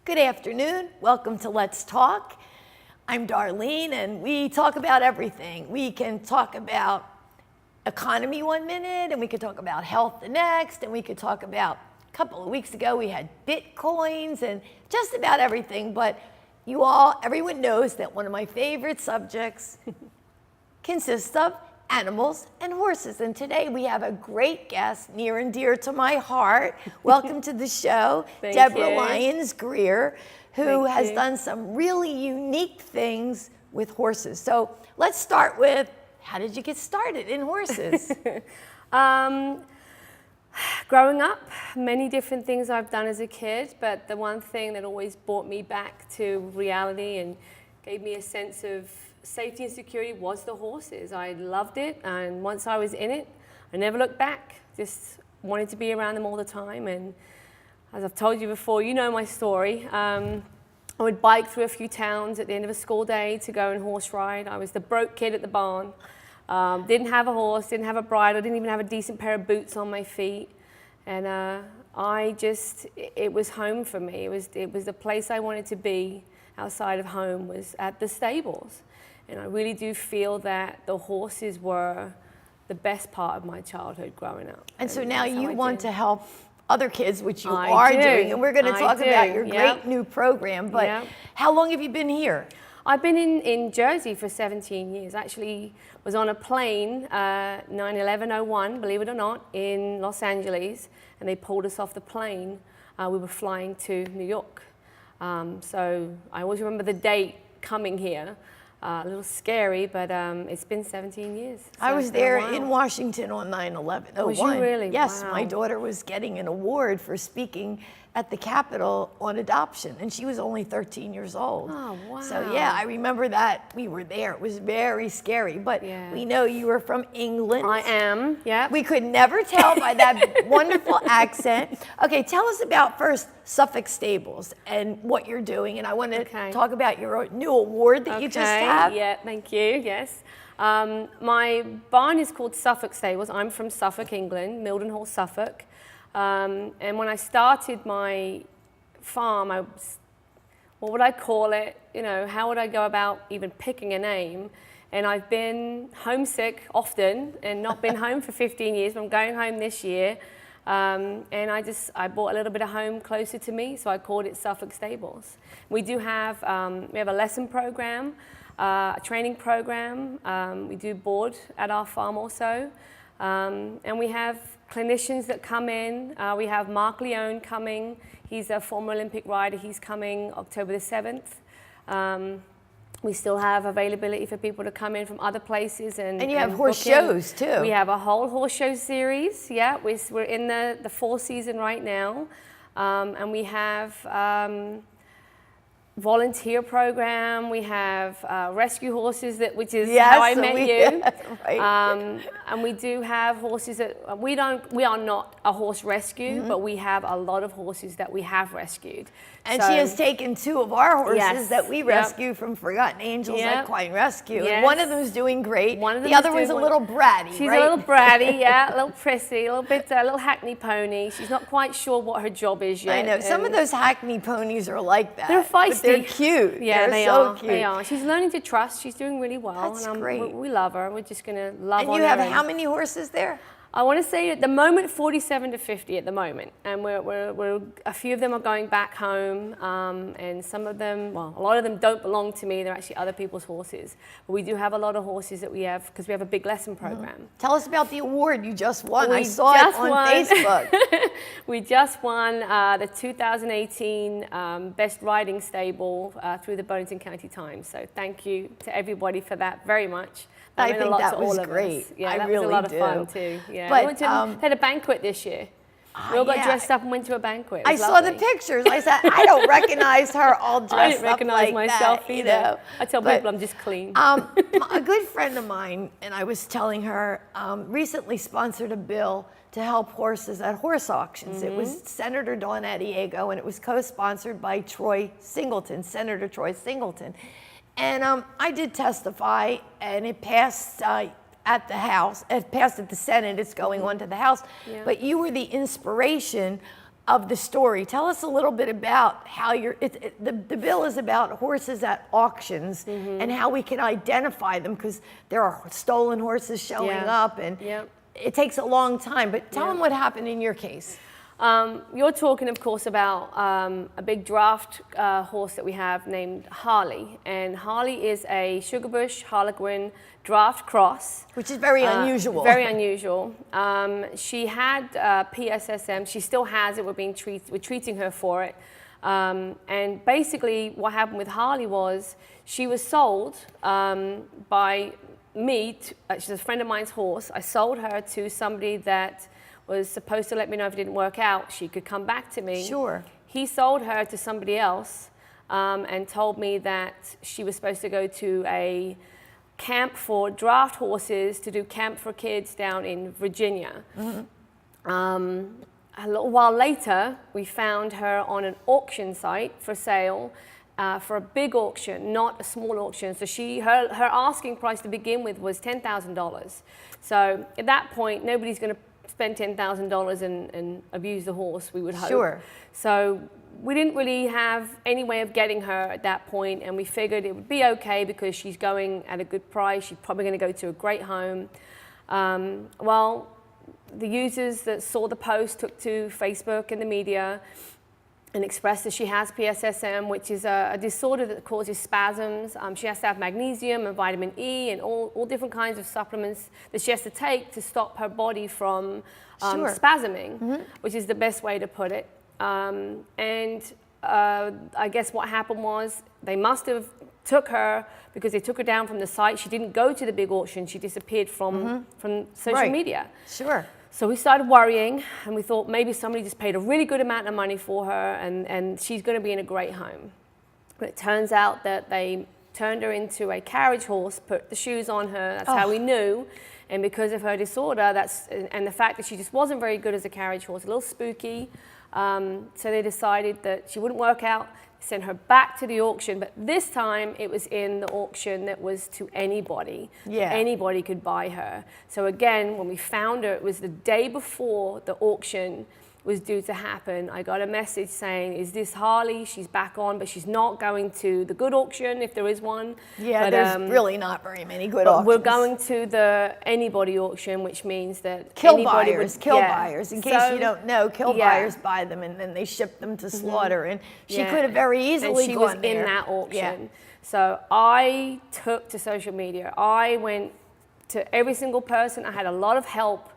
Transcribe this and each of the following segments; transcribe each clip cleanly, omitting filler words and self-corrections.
Good afternoon. Welcome to Let's Talk. I'm Darlene, and we talk about everything. We can talk about economy one minute, and we could talk about health the next, and we could talk about, a couple of weeks ago, we had Bitcoins and just about everything. But everyone knows that one of my favorite subjects consists of animals and horses. And today we have a great guest near and dear to my heart. Welcome to the show, Deborah Lyons-Greer, who has done some really unique things with horses. So let's start with, how did you get started in horses? Growing up, many different things I've done as a kid, but the one thing that always brought me back to reality and gave me a sense of safety and security was the horses. I loved it, and once I was in it, I never looked back. Just wanted to be around them all the time. And as I've told you before, you know my story. I would bike through a few towns at the end of a school day to go and horse ride. I was the broke kid at the barn. Didn't have a horse, didn't have a bridle, didn't even have a decent pair of boots on my feet. And it was home for me. It was the place I wanted to be outside of home, was at the stables. And I really do feel that the horses were the best part of my childhood growing up. And so now you want to help other kids, which you I are do. doing. And we're going to talk about your Yep. great new program. But how long have you been here? I've been in Jersey for 17 years. Actually was on a plane, 9/11/01, believe it or not, in Los Angeles. And they pulled us off the plane. We were flying to New York. So I always remember the date coming here. A little scary, but it's been 17 years. So I was there in Washington on 9/11/01. Was you really? Yes, Wow. my daughter was getting an award for speaking at the Capitol on adoption, and she was only 13 years old. Oh, wow. So yeah, I remember that. We were there. It was very scary, but we know you were from England. I am, yeah. We could never tell by that wonderful accent. Okay, tell us about first Suffolk Stables and what you're doing, and I want to talk about your new award that you just have. Yeah, thank you, yes. My barn is called Suffolk Stables. I'm from Suffolk, England, Mildenhall, Suffolk. And when I started my farm, what would I call it? You know, how would I go about even picking a name? And I've been homesick often and not been home for 15 years, but I'm going home this year. And I bought a little bit of home closer to me, so I called it Suffolk Stables. We do have, we have a lesson program, a training program. We do board at our farm also. And we have clinicians that come in. We have Mark Leone coming. He's a former Olympic rider. He's coming October the 7th. We still have availability for people to come in from other places. And you have horse shows too. We have a whole horse show series. Yeah, we're in the fall season right now. And we have volunteer program. We have rescue horses, which is how I met you. Right. And we do have horses that we are not a horse rescue, but we have a lot of horses that we have rescued. And she has taken 2 of our horses that we rescue from Forgotten Angels Equine Rescue. And one of them is doing great. The other one's a little bratty, She's a little bratty, a little prissy, a little hackney pony. She's not quite sure what her job is yet. I know. Some of those hackney ponies are like that. They're feisty. They're cute. Yeah, they're so cute. They are. She's learning to trust. She's doing really well. That's and great. We love her. We're just going to love on her. And you have how many horses there? I want to say at the moment 47 to 50 at the moment, and we're a few of them are going back home, and some of them, well, a lot of them don't belong to me. They're actually other people's horses. But we do have a lot of horses that we have because we have a big lesson program. Tell us about the award you just won. I saw it on Facebook. We just won the 2018 Best Riding Stable through the Bonington County Times. So thank you to everybody for that very much. I think that was great. Yeah, that really was a lot of fun too. Yeah, but they had a banquet this year. We all got dressed up and went to a banquet. I saw the pictures. I said, I don't recognize her all dressed up like that. I didn't recognize myself either. You know? I tell people I'm just clean. A good friend of mine, and I was telling her, recently sponsored a bill to help horses at horse auctions. It was Senator Dawn Addiego, and it was co-sponsored by Troy Singleton, Senator Troy Singleton. And I did testify, and it passed, I at the House. It passed at the Senate. It's going on to the House. Yeah. But you were the inspiration of the story. Tell us a little bit about how the bill is about horses at auctions and how we can identify them, because there are stolen horses showing up, and it takes a long time. But tell them what happened in your case. You're talking, of course, about a big draft horse that we have named Harley. And Harley is a Sugarbush Harlequin draft cross. Which is very unusual. Very unusual. She had PSSM. She still has it. We're treating her for it. And basically what happened with Harley was she was sold by me. She's a friend of mine's horse. I sold her to somebody that was supposed to let me know if it didn't work out, she could come back to me. Sure. He sold her to somebody else and told me that she was supposed to go to a camp for draft horses to do camp for kids down in Virginia. A little while later, we found her on an auction site for sale for a big auction, not a small auction. So her asking price to begin with was $10,000. So at that point, nobody's going to spend $10,000 and abuse the horse, we would hope. Sure. So we didn't really have any way of getting her at that point, and we figured it would be okay because she's going at a good price. She's probably going to go to a great home. Well, the users that saw the post took to Facebook and the media and expressed that she has PSSM, which is a disorder that causes spasms. She has to have magnesium and vitamin E and all different kinds of supplements that she has to take to stop her body from spasming, which is the best way to put it. I guess what happened was they must have took her because they took her down from the site. She didn't go to the big auction. She disappeared from social media. Sure. So we started worrying, and we thought maybe somebody just paid a really good amount of money for her, and she's going to be in a great home. But it turns out that they turned her into a carriage horse, put the shoes on her. That's how we knew. And because of her disorder, and the fact that she just wasn't very good as a carriage horse, a little spooky. So they decided that she wouldn't work out, sent her back to the auction, but this time it was in the auction that was to anybody. Yeah. Anybody could buy her. So again, when we found her, it was the day before the auction was due to happen. I got a message saying, is this Harley? She's back on, but she's not going to the good auction, if there is one. Yeah, but, there's really not very many good but auctions. we're going to the anybody auction, which means that kill anybody buyers, would, kill buyers. In case you don't know, kill buyers buy them and then they ship them to slaughter. And she could have very easily and she gone was there. in that auction. So I took to social media. I went to every single person. I had a lot of help.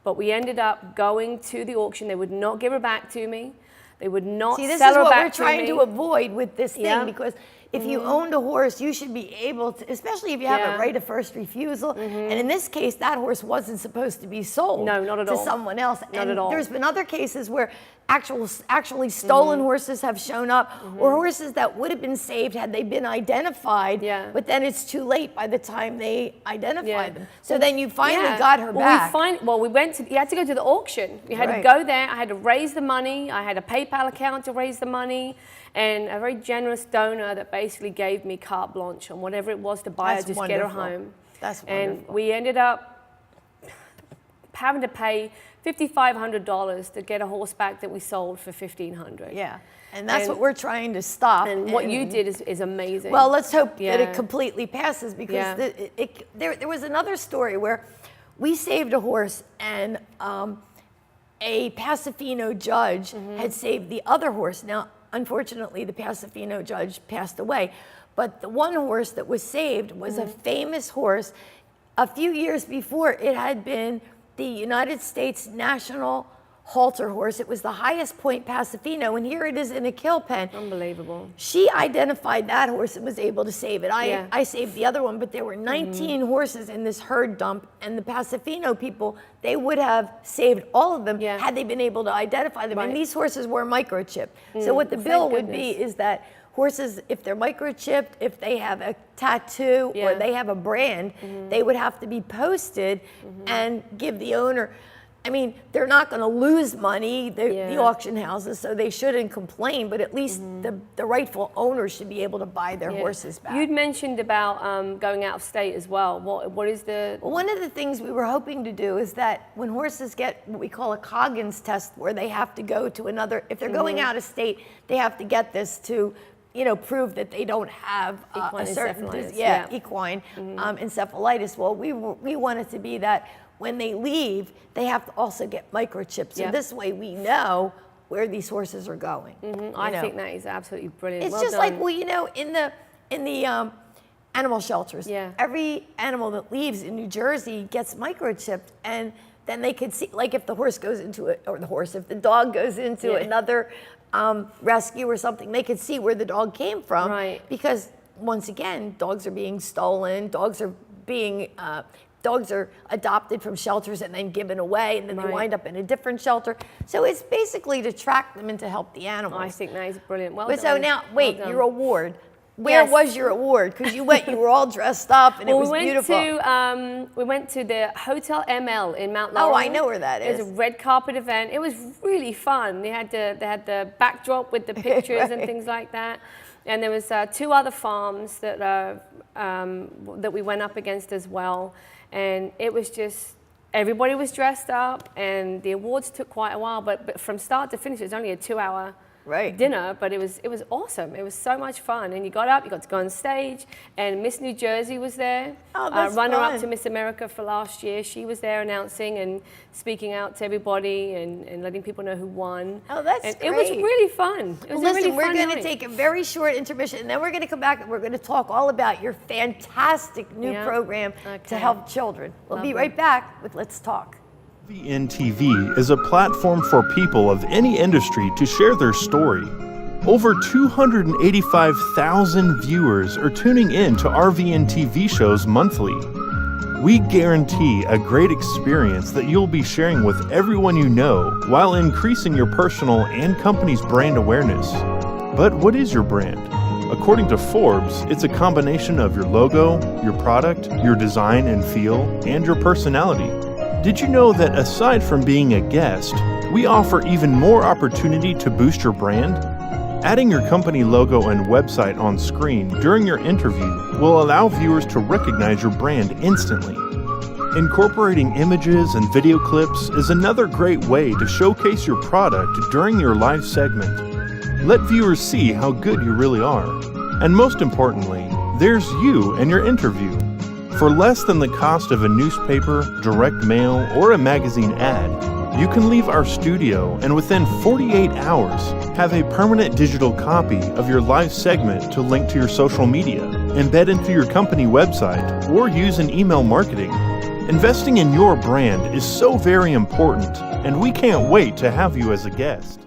But we ended up going to the auction. They would not give her back to me. They would not sell her back to me. See, this is what we're trying to avoid with this thing, because if you owned a horse, you should be able to, especially if you have a right of first refusal. And in this case, that horse wasn't supposed to be sold No, not at all. to someone else. Not at all. There's been other cases where actually stolen horses have shown up, or horses that would have been saved had they been identified, but then it's too late by the time they identify them. So then you finally got her back. You had to go to the auction. You had to go there. I had to raise the money. I had a PayPal account to raise the money, and a very generous donor that basically gave me carte blanche on whatever it was to buy her, just get her home. That's wonderful. And we ended up having to pay $5,500 to get a horse back that we sold for $1,500. Yeah, and that's what we're trying to stop. And what you did is amazing. Well, let's hope that it completely passes, because there was another story where we saved a horse, and a Pasofino judge had saved the other horse. Now, unfortunately, the Pasofino judge passed away, but the one horse that was saved was a famous horse. A few years before, it had been the United States National Halter horse. It was the highest point Pasofino, and here it is in a kill pen. Unbelievable. She identified that horse and was able to save it. I saved the other one, but there were 19 horses in this herd dump, and the Pasofino people, they would have saved all of them had they been able to identify them. And these horses were microchipped. So what the bill would be is that horses, if they're microchipped, if they have a tattoo or they have a brand, they would have to be posted and give the owner. I mean, they're not going to lose money, the auction houses, so they shouldn't complain, but at least the rightful owners should be able to buy their horses back. You'd mentioned about going out of state as well. What is the... Well, one of the things we were hoping to do is that when horses get what we call a Coggins test, where they have to go to another, if they're going out of state, they have to get this to, you know, prove that they don't have a certain equine encephalitis. Well, we want it to be that when they leave, they have to also get microchips. So this way we know where these horses are going. I think that is absolutely brilliant. It's well just done. like, well, you know, in the animal shelters, every animal that leaves in New Jersey gets microchipped, and then they could see, like if the horse goes into it, or if the dog goes into another rescue or something, they could see where the dog came from. Right. Because once again, dogs are being stolen, dogs are adopted from shelters and then given away, and then they wind up in a different shelter. So it's basically to track them and to help the animals. I think that is brilliant. Well But done. so now, wait, Well your award. Where was your award? Because you were all dressed up and it was beautiful. We went to the Hotel ML in Mount Laurel. Oh, I know where that is. It was a red carpet event. It was really fun. They had the backdrop with the pictures and things like that. And there was 2 other farms that we went up against as well. And it was just, everybody was dressed up, and the awards took quite a while, but from start to finish, it was only a 2-hour dinner, but it was awesome. It was so much fun, and you got up, you got to go on stage, and Miss New Jersey was there. Oh, that's runner-up fun. to Miss America for last year. She was there announcing and speaking out to everybody and letting people know who won. Oh, that's and great. It was really fun. It was Listen, a really we're fun going to night. take a very short intermission, and then we're going to come back and we're going to talk all about your fantastic new program to help children. We'll be right back with Let's Talk. RVN is a platform for people of any industry to share their story. Over 285,000 viewers are tuning in to RVN TV shows monthly. We guarantee a great experience that you'll be sharing with everyone you know while increasing your personal and company's brand awareness. But what is your brand? According to Forbes, it's a combination of your logo, your product, your design and feel, and your personality. Did you know that aside from being a guest, we offer even more opportunity to boost your brand? Adding your company logo and website on screen during your interview will allow viewers to recognize your brand instantly. Incorporating images and video clips is another great way to showcase your product during your live segment. Let viewers see how good you really are. And most importantly, there's you and your interview. For less than the cost of a newspaper, direct mail, or a magazine ad, you can leave our studio and within 48 hours have a permanent digital copy of your live segment to link to your social media, embed into your company website, or use in email marketing. Investing in your brand is so very important, and we can't wait to have you as a guest.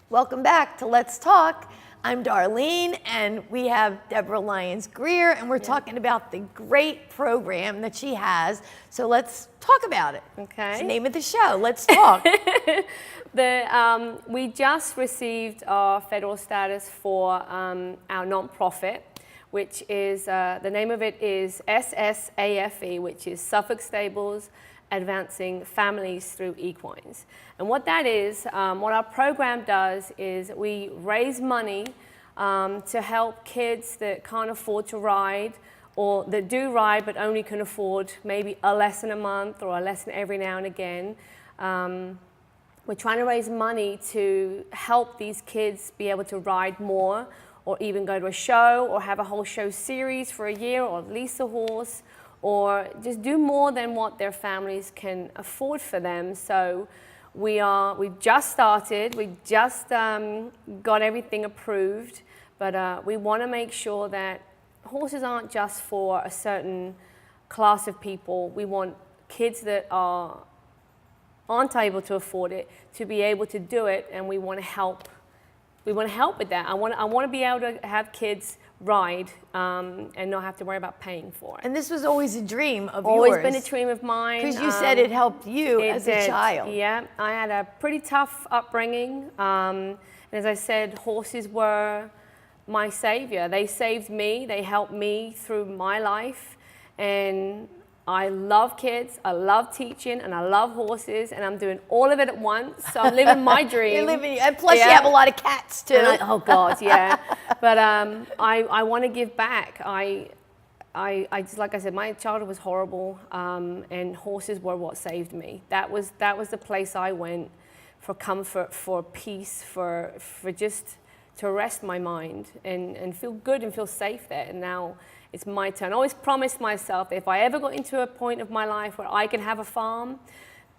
Welcome back to Let's Talk. I'm Darlene, and we have Deborah Lyons-Greer, and we're talking about the great program that she has. So let's talk about it. Okay. It's the name of the show, Let's Talk. We just received our federal status for our nonprofit, which is, the name of it is SSAFE, which is Suffolk Stables Advancing Families Through Equines. And what that is, what our program does is we raise money to help kids that can't afford to ride, or that do ride but only can afford maybe a lesson a month or a lesson every now and again. We're trying to raise money to help these kids be able to ride more, or even go to a show, or have a whole show series for a year, or lease a horse, or just do more than what their families can afford for them. So we've just started, we just got everything approved, but we want to make sure that horses aren't just for a certain class of people. We want kids that aren't able to afford it to be able to do it, and we want to help. We want to help with that. I want to be able to have kids ride and not have to worry about paying for it. And this was always a dream of yours. Always been a dream of mine. Because you said it helped you as a child. Yeah, I had a pretty tough upbringing. And as I said, horses were my savior. They saved me. They helped me through my life. And I love kids, I love teaching, and I love horses, and I'm doing all of it at once. So I'm living my dream. You're living, and plus you have a lot of cats too. Oh God, yeah. But I want to give back. I just, like I said, my childhood was horrible, and horses were what saved me. That was the place I went for comfort, for peace, for just to rest my mind and feel good and feel safe there. And now it's my turn. I always promised myself that if I ever got into a point of my life where I can have a farm,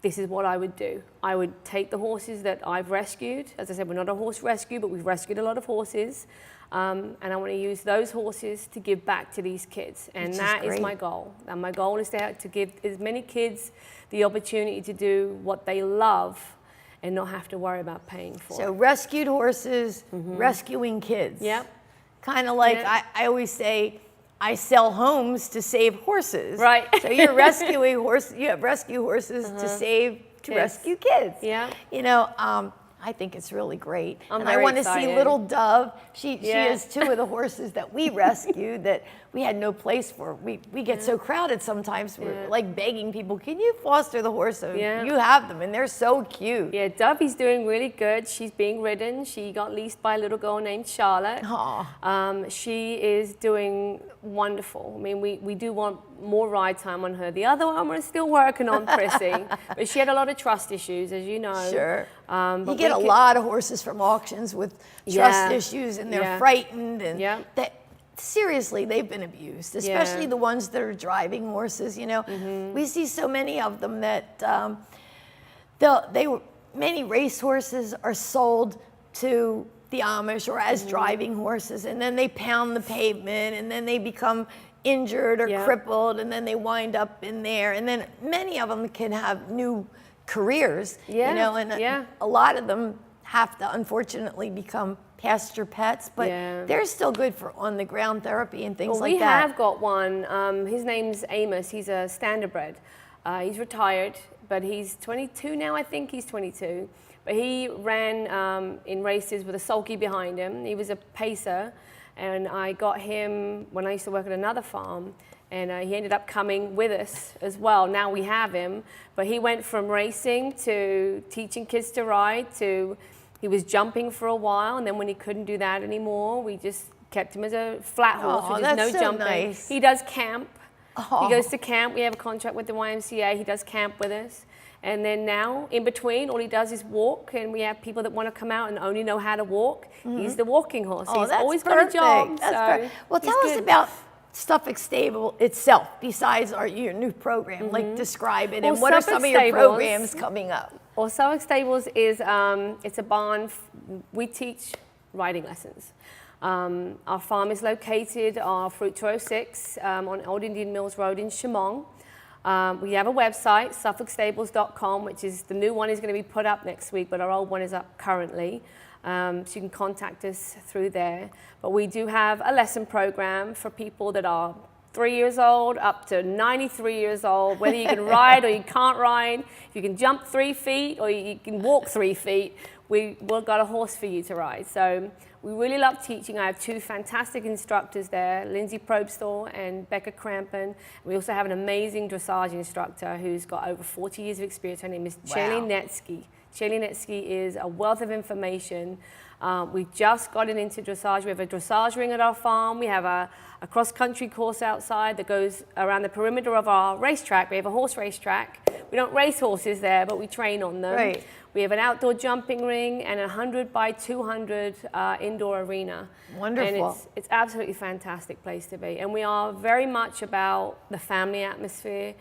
this is what I would do. I would take the horses that I've rescued. As I said, we're not a horse rescue, but we've rescued a lot of horses. And I want to use those horses to give back to these kids. And that is my goal. And my goal is to give as many kids the opportunity to do what they love and not have to worry about paying for it. So rescued horses, rescuing kids. Yep. Kind of like I always say, I sell homes to save horses. Right. So you're rescuing horses. You have rescue horses to rescue kids. Yeah. You know, I think it's really great. I'm and I very want to see excited. little Dove. She has 2 of the horses that we rescued that we had no place for. We get so crowded sometimes. We're like begging people, can you foster the horse? So you have them, and they're so cute. Yeah, Dovey's doing really good. She's being ridden. She got leased by a little girl named Charlotte. She is doing wonderful. I mean, we do want more ride time on her. The other one we're still working on, Prissy. But she had a lot of trust issues, as you know. Sure. But you get a lot of horses from auctions with trust issues, and they're frightened, and seriously, they've been abused, especially the ones that are driving horses. You know, we see so many of them that many race horses are sold to the Amish or as driving horses, and then they pound the pavement, and then they become injured or crippled, and then they wind up in there, and then many of them can have new careers, you know, and a lot of them have to unfortunately become pasture pets, but they're still good for on-the-ground therapy and things like that. We have got one. His name's Amos. He's a standardbred. He's retired, but he's 22 now. I think he's 22. But he ran in races with a sulky behind him. He was a pacer, and I got him when I used to work at another farm. And he ended up coming with us as well. Now we have him. But he went from racing to teaching kids to ride to he was jumping for a while. And then when he couldn't do that anymore, we just kept him as a flat horse with no jumping. Nice. He does camp. He goes to camp. We have a contract with the YMCA. He does camp with us. And then now, in between, all he does is walk. And we have people that want to come out and only know how to walk. He's the walking horse. He's always got a job. Well, tell us about Suffolk Stable itself, besides your new program. Like, describe it, and what are some of your programs coming up? Well, Suffolk Stables is it's a barn. We teach riding lessons. Our farm is located off Route 206 on Old Indian Mills Road in Chemong. We have a website, suffolkstables.com, which is the new one is going to be put up next week, but our old one is up currently. So you can contact us through there. But we do have a lesson program for people that are 3 years old up to 93 years old, whether you can ride or you can't ride, if you can jump 3 feet or you can walk 3 feet, we've got a horse for you to ride. So we really love teaching. I have 2 fantastic instructors there, Lindsay Probstall and Becca Crampon. We also have an amazing dressage instructor who's got over 40 years of experience. Her name is Chelly Netsky. Chelly Netsky is a wealth of information. We've just gotten into dressage. We have a dressage ring at our farm. We have a cross-country course outside that goes around the perimeter of our racetrack. We have a horse racetrack. We don't race horses there, but we train on them. Right. We have an outdoor jumping ring and a 100 by 200 indoor arena. Wonderful. And it's absolutely fantastic place to be. And we are very much about the family atmosphere.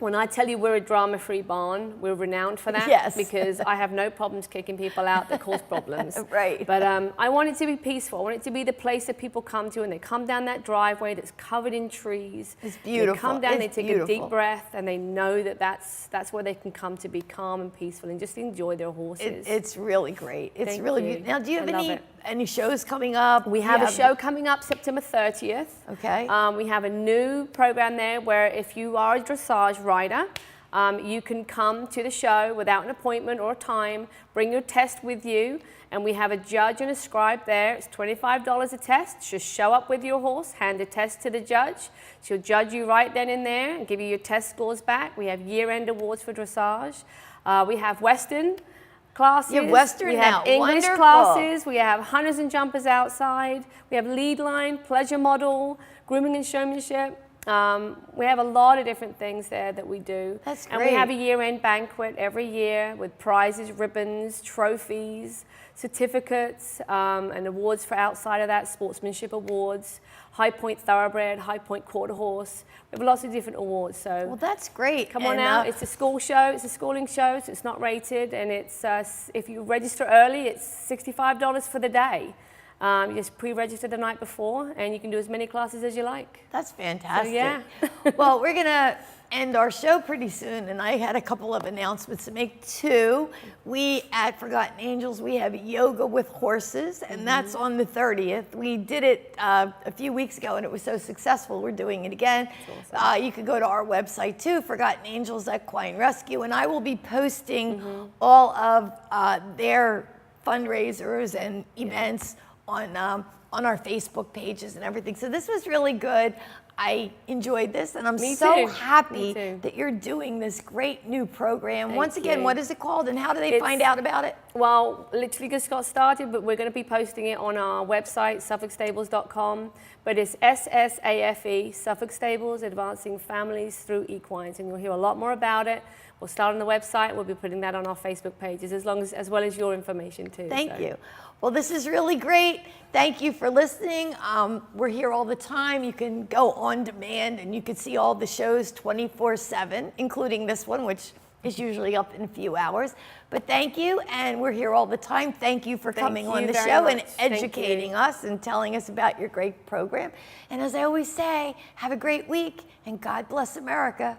When I tell you we're a drama-free barn, we're renowned for that. Yes. Because I have no problems kicking people out that cause problems. Right. But I want it to be peaceful. I want it to be the place that people come to and they come down that driveway that's covered in trees. It's beautiful. They come down, they take beautiful. a deep breath, and they know that that's where they can come to be calm and peaceful and just enjoy their horses. It's really great. It's Thank really you. beautiful. Now, do you have I love any shows coming up? We have a show coming up September 30th. Okay. We have a new program there where if you are a dressage rider, You can come to the show without an appointment or a time, bring your test with you, and we have a judge and a scribe there. It's $25 a test. Just show up with your horse, hand a test to the judge. She'll judge you right then and there and give you your test scores back. We have year-end awards for dressage. We have Western classes. You have Western we now. have English Wonderful. classes. We have hunters and jumpers outside. We have lead line, pleasure model, grooming and showmanship. We have a lot of different things there that we do. That's And we great. have a year-end banquet every year with prizes, ribbons, trophies, certificates, and awards for outside of that, sportsmanship awards, High Point Thoroughbred, High Point Quarter Horse. We have lots of different awards. So Well, that's great. come on And, out. It's a school show. It's a schooling show, so it's not rated. And it's if you register early, it's $65 for the day. You just pre-register the night before, and you can do as many classes as you like. That's fantastic. So, yeah. Well, we're going to end our show pretty soon, and I had a couple of announcements to make too. We at Forgotten Angels, we have yoga with horses, and that's on the 30th. We did it a few weeks ago, and it was so successful. We're doing it again. You can go to our website too, Forgotten Angels Equine Rescue, and I will be posting all of their fundraisers and events on our Facebook pages and everything. So this was really good. I enjoyed this, and I'm Me so too. happy Me too. that you're doing this great new program. Thank Once again, you. what is it called, and how do they It's- find out about it? Well, literally just got started, but we're going to be posting it on our website, suffolkstables.com. But it's SSAFE, Suffolk Stables, Advancing Families Through Equines, and you'll hear a lot more about it. We'll start on the website. We'll be putting that on our Facebook pages, as well as your information too. Thank So. you. Well, this is really great. Thank you for listening. We're here all the time. You can go on demand, and you can see all the shows 24/7, including this one, which is usually up in a few hours. But thank you, and we're here all the time. Thank you for Thank coming on you the very show and much. Thank you. educating us and telling us about your great program. And as I always say, have a great week, and God bless America.